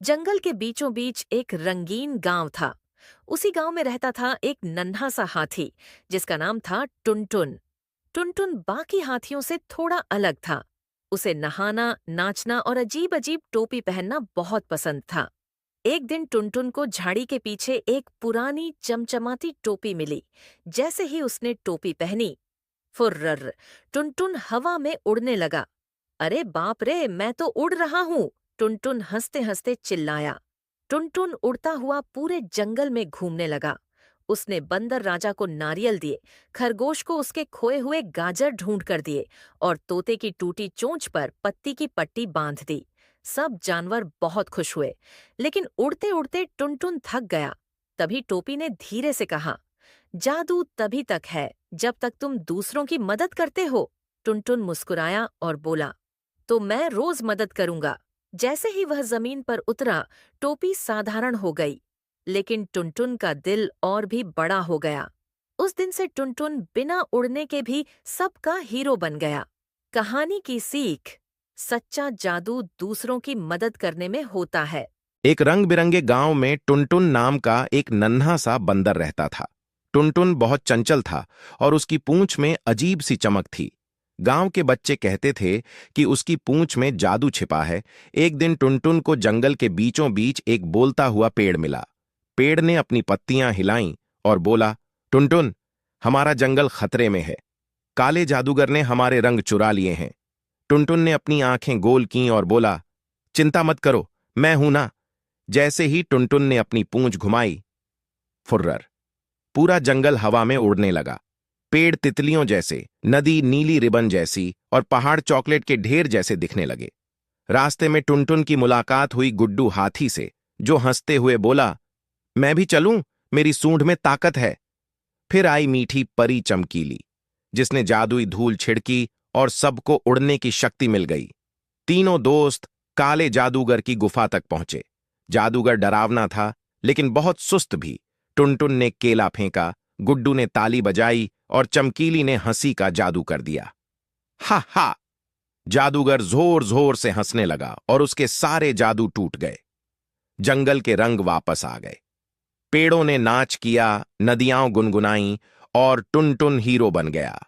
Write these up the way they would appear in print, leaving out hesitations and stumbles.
जंगल के बीचों बीच एक रंगीन गांव था। उसी गांव में रहता था एक नन्हा सा हाथी जिसका नाम था टुनटुन। टुनटुन बाकी हाथियों से थोड़ा अलग था। उसे नहाना, नाचना और अजीब अजीब टोपी पहनना बहुत पसंद था। एक दिन टुनटुन को झाड़ी के पीछे एक पुरानी चमचमाती टोपी मिली। जैसे ही उसने टोपी पहनी, फुर्रर, टुनटुन हवा में उड़ने लगा। अरे बाप रे, मैं तो उड़ रहा हूँ! टुनटुन हंसते हंसते चिल्लाया। टुनटुन उड़ता हुआ पूरे जंगल में घूमने लगा। उसने बंदर राजा को नारियल दिए, खरगोश को उसके खोए हुए गाजर ढूंढ कर दिए और तोते की टूटी चोंच पर पत्ती की पट्टी बांध दी। सब जानवर बहुत खुश हुए, लेकिन उड़ते उड़ते टुनटुन थक गया। तभी टोपी ने धीरे से कहा, जादू तभी तक है जब तक तुम दूसरों की मदद करते हो। टुनटुन मुस्कुराया और बोला, तो मैं रोज मदद करूंगा। जैसे ही वह जमीन पर उतरा, टोपी साधारण हो गई, लेकिन टुनटुन का दिल और भी बड़ा हो गया। उस दिन से टुनटुन बिना उड़ने के भी सबका हीरो बन गया। कहानी की सीख: सच्चा जादू दूसरों की मदद करने में होता है। एक रंग बिरंगे गांव में टुनटुन नाम का एक नन्हा सा बंदर रहता था। टुनटुन बहुत चंचल था और उसकी पूंछ में अजीब सी चमक थी। गांव के बच्चे कहते थे कि उसकी पूंछ में जादू छिपा है। एक दिन टुनटुन को जंगल के बीचों बीच एक बोलता हुआ पेड़ मिला। पेड़ ने अपनी पत्तियां हिलाईं और बोला, टुनटुन, हमारा जंगल खतरे में है। काले जादूगर ने हमारे रंग चुरा लिए हैं। टुनटुन ने अपनी आंखें गोल कीं और बोला, चिंता मत करो, मैं हूं ना। जैसे ही टुनटुन ने अपनी पूंछ घुमाई, फुर्रर, पूरा जंगल हवा में उड़ने लगा। पेड़ तितलियों जैसे, नदी नीली रिबन जैसी और पहाड़ चॉकलेट के ढेर जैसे दिखने लगे। रास्ते में टुनटुन की मुलाकात हुई गुड्डू हाथी से, जो हंसते हुए बोला, मैं भी चलूं, मेरी सूंड में ताकत है। फिर आई मीठी परी चमकीली, जिसने जादुई धूल छिड़की और सबको उड़ने की शक्ति मिल गई। तीनों दोस्त काले जादूगर की गुफा तक पहुंचे। जादूगर डरावना था, लेकिन बहुत सुस्त भी। टुनटुन ने केला फेंका, गुड्डू ने ताली बजाई और चमकीली ने हंसी का जादू कर दिया। हा हा! जादूगर जोर जोर से हंसने लगा और उसके सारे जादू टूट गए। जंगल के रंग वापस आ गए। पेड़ों ने नाच किया, नदियां गुनगुनाईं और टुनटुन हीरो बन गया।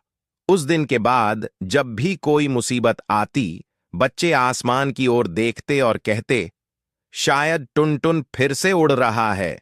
उस दिन के बाद जब भी कोई मुसीबत आती, बच्चे आसमान की ओर देखते और कहते, शायद टुनटुन फिर से उड़ रहा है।